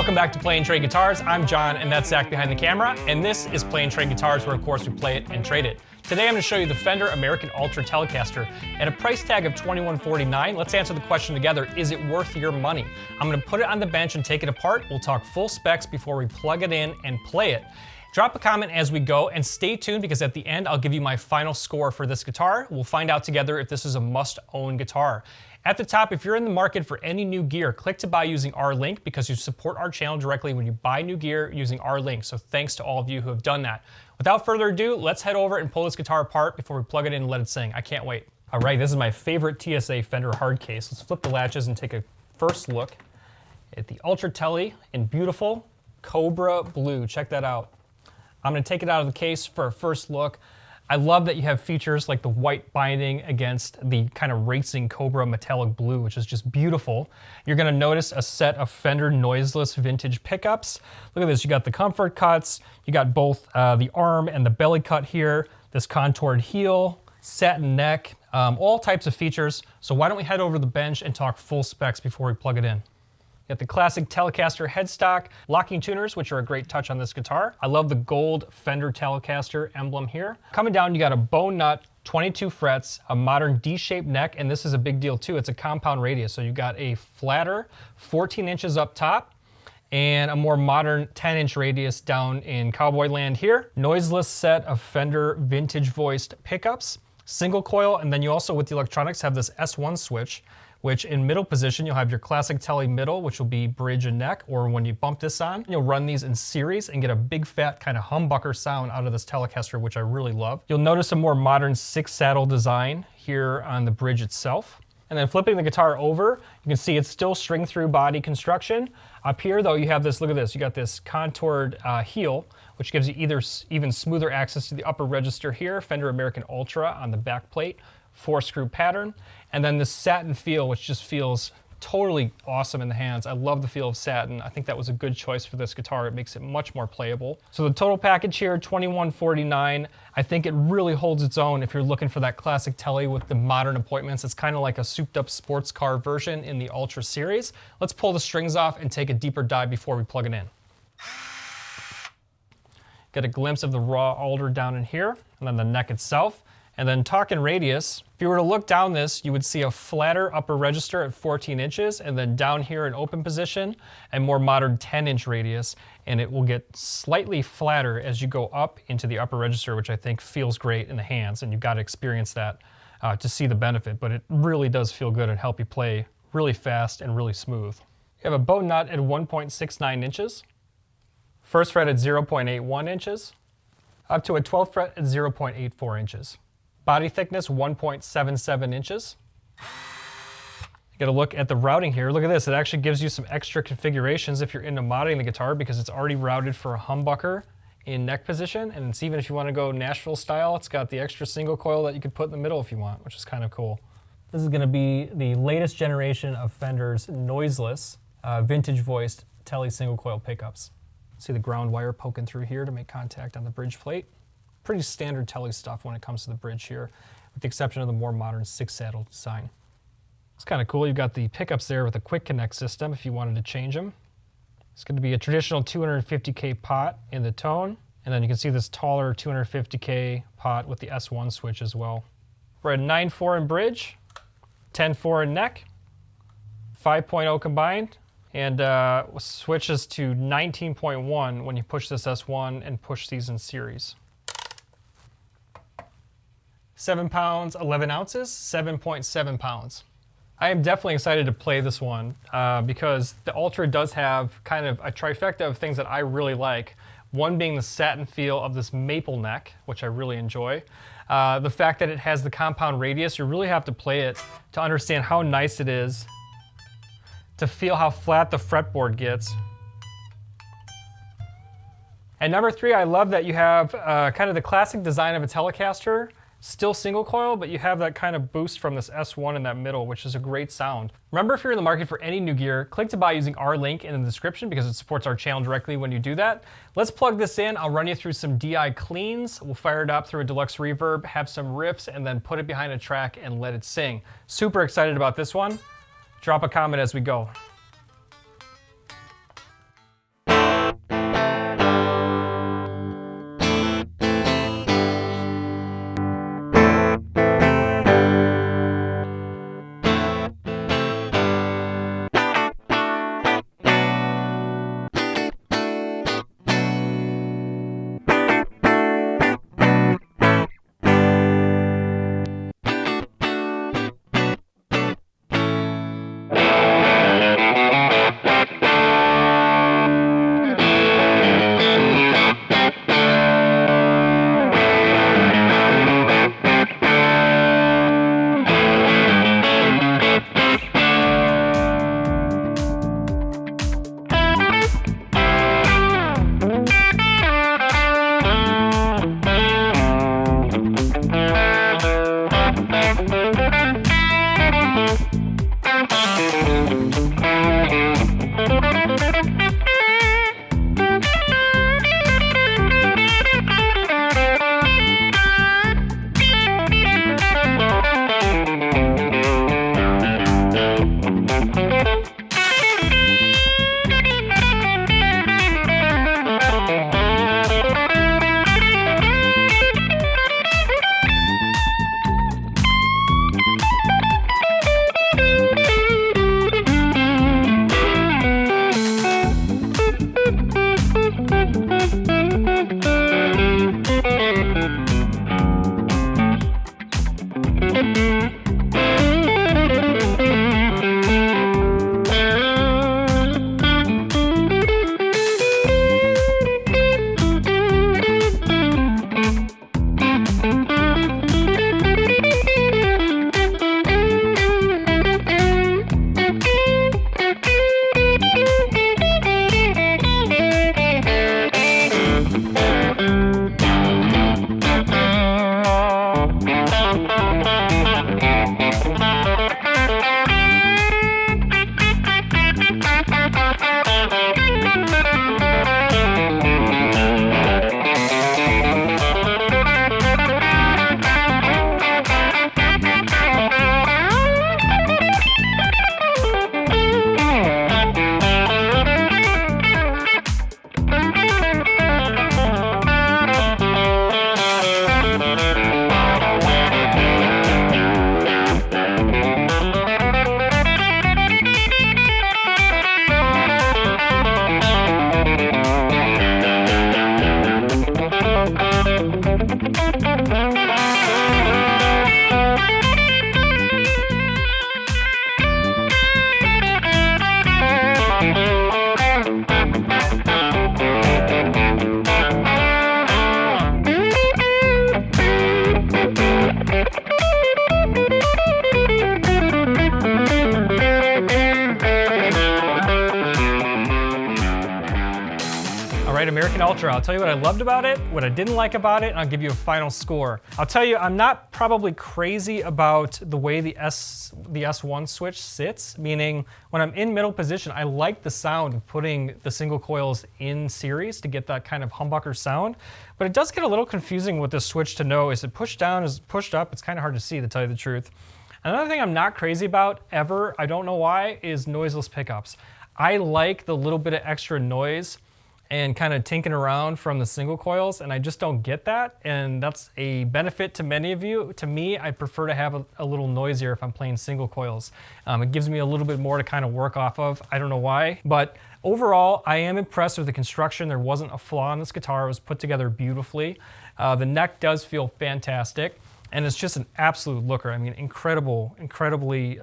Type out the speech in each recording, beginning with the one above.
Welcome back to Play and Trade Guitars. I'm John, and that's Zach behind the camera, and this is Play and Trade Guitars, where of course we play it and trade it. Today I'm going to show you the Fender American Ultra Telecaster at a price tag of $2149. Let's answer the question together, is it worth your money? I'm going to put it on the bench and take it apart. We'll talk full specs before we plug it in and play it. Drop a comment as we go and stay tuned because at the end I'll give you my final score for this guitar. We'll find out together if this is a must-own guitar. At the top, if you're in the market for any new gear, click to buy using our link because you support our channel directly when you buy new gear using our link. So thanks to all of you who have done that. Without further ado, let's head over and pull this guitar apart before we plug it in and let it sing. I can't wait. All right, this is my favorite TSA Fender hard case. Let's flip the latches and take a first look at the Ultra Tele in beautiful Cobra Blue. Check that out. I'm going to take it out of the case for a first look. I love that you have features like the white binding against the kind of racing Cobra metallic blue, which is just beautiful. You're going to notice a set of Fender Noiseless vintage pickups. Look at this, you got the comfort cuts, you got both the arm and the belly cut here, this contoured heel, satin neck, all types of features. So why don't we head over to the bench and talk full specs before we plug it in. You got the classic Telecaster headstock, locking tuners, which are a great touch on this guitar. I love the gold Fender Telecaster emblem here. Coming down, you got a bone nut, 22 frets, a modern D-shaped neck, and this is a big deal too. It's a compound radius, so you got a flatter 14 inches up top and a more modern 10-inch radius down in cowboy land here. Noiseless set of Fender vintage voiced pickups, single coil, and then you also, with the electronics, have this S1 switch, which in middle position, you'll have your classic Tele middle, which will be bridge and neck, or when you bump this on, you'll run these in series and get a big fat kind of humbucker sound out of this Telecaster, which I really love. You'll notice a more modern 6-saddle design here on the bridge itself. And then flipping the guitar over, you can see it's still string-through body construction. Up here though, you have this, look at this, you got this contoured heel, which gives you even smoother access to the upper register here, Fender American Ultra on the back plate, 4-screw pattern, and then this satin feel, which just feels totally awesome in the hands. I love the feel of satin. I think that was a good choice for this guitar. It makes it much more playable. So the total package here, $2149. I think it really holds its own if you're looking for that classic Tele with the modern appointments. It's kind of like a souped up sports car version in the Ultra series. Let's pull the strings off and take a deeper dive before we plug it in. Get a glimpse of the raw alder down in here, and then the neck itself. And then talking radius, if you were to look down this, you would see a flatter upper register at 14 inches, and then down here in open position, a more modern 10-inch radius, and it will get slightly flatter as you go up into the upper register, which I think feels great in the hands, and you've got to experience that to see the benefit, but it really does feel good and help you play really fast and really smooth. You have a bow nut at 1.69 inches, first fret at 0.81 inches, up to a 12th fret at 0.84 inches. Body thickness, 1.77 inches. Get a look at the routing here. Look at this, it actually gives you some extra configurations if you're into modding the guitar because it's already routed for a humbucker in neck position, and it's even if you want to go Nashville style, it's got the extra single coil that you could put in the middle if you want, which is kind of cool. This is going to be the latest generation of Fender's Noiseless vintage voiced Tele single coil pickups. See the ground wire poking through here to make contact on the bridge plate. Pretty standard Tele stuff when it comes to the bridge here, with the exception of the more modern 6-saddle design. It's kind of cool. You've got the pickups there with a quick connect system if you wanted to change them. It's going to be a traditional 250K pot in the tone, and then you can see this taller 250K pot with the S1 switch as well. We're at 9.4 in bridge, 10.4 in neck, 5.0 combined, and switches to 19.1 when you push this S1 and push these in series. 7 pounds, 11 ounces, 7.7 pounds. I am definitely excited to play this one because the Ultra does have kind of a trifecta of things that I really like. One being the satin feel of this maple neck, which I really enjoy. The fact that it has the compound radius, you really have to play it to understand how nice it is, to feel how flat the fretboard gets. And number 3, I love that you have kind of the classic design of a Telecaster, still single coil, but you have that kind of boost from this S1 in that middle, which is a great sound. Remember, if you're in the market for any new gear, click to buy using our link in the description because it supports our channel directly when you do that. Let's plug this in. I'll run you through some DI cleans. We'll fire it up through a deluxe reverb, have some riffs, and then put it behind a track and let it sing. Super excited about this one. Drop a comment as we go. American Ultra. I'll tell you what I loved about it, what I didn't like about it, and I'll give you a final score. I'll tell you, I'm not probably crazy about the way the S1 switch sits, meaning when I'm in middle position, I like the sound of putting the single coils in series to get that kind of humbucker sound, but it does get a little confusing with this switch to know, is it pushed down, is it pushed up? It's kind of hard to see, to tell you the truth. Another thing I'm not crazy about ever, I don't know why, is noiseless pickups. I like the little bit of extra noise and kind of tinking around from the single coils, and I just don't get that, and that's a benefit to many of you. To me, I prefer to have a little noisier if I'm playing single coils. It gives me a little bit more to kind of work off of. I don't know why, but overall, I am impressed with the construction. There wasn't a flaw in this guitar. It was put together beautifully. The neck does feel fantastic. And it's just an absolute looker. I mean, incredibly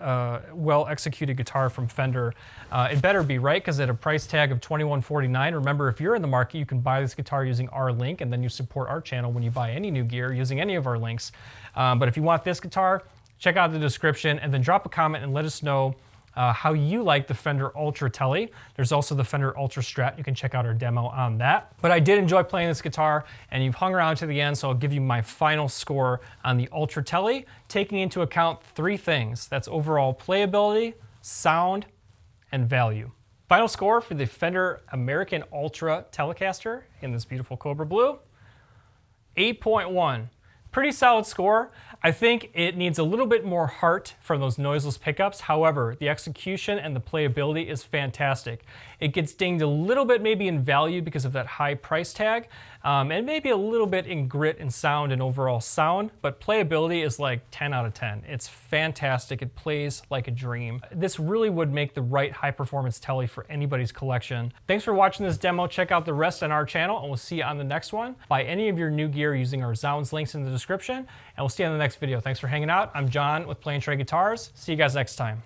well-executed guitar from Fender. It better be, right? Because at a price tag of $21.49, remember, if you're in the market, you can buy this guitar using our link, and then you support our channel when you buy any new gear using any of our links. But if you want this guitar, check out the description, and then drop a comment and let us know how you like the Fender Ultra Tele. There's also the Fender Ultra Strat. You can check out our demo on that. But I did enjoy playing this guitar, and you've hung around to the end, so I'll give you my final score on the Ultra Tele, taking into account three things. That's overall playability, sound, and value. Final score for the Fender American Ultra Telecaster in this beautiful Cobra Blue, 8.1. Pretty solid score. I think it needs a little bit more heart from those noiseless pickups. However, the execution and the playability is fantastic. It gets dinged a little bit maybe in value because of that high price tag, and maybe a little bit in grit and sound and overall sound, but playability is like 10 out of 10. It's fantastic. It plays like a dream. This really would make the right high performance Tele for anybody's collection. Thanks for watching this demo. Check out the rest on our channel, and we'll see you on the next one. Buy any of your new gear using our Zounds links in the description, and we'll see you on the next video. Thanks for hanging out. I'm John with Play and Trade Guitars. See you guys next time.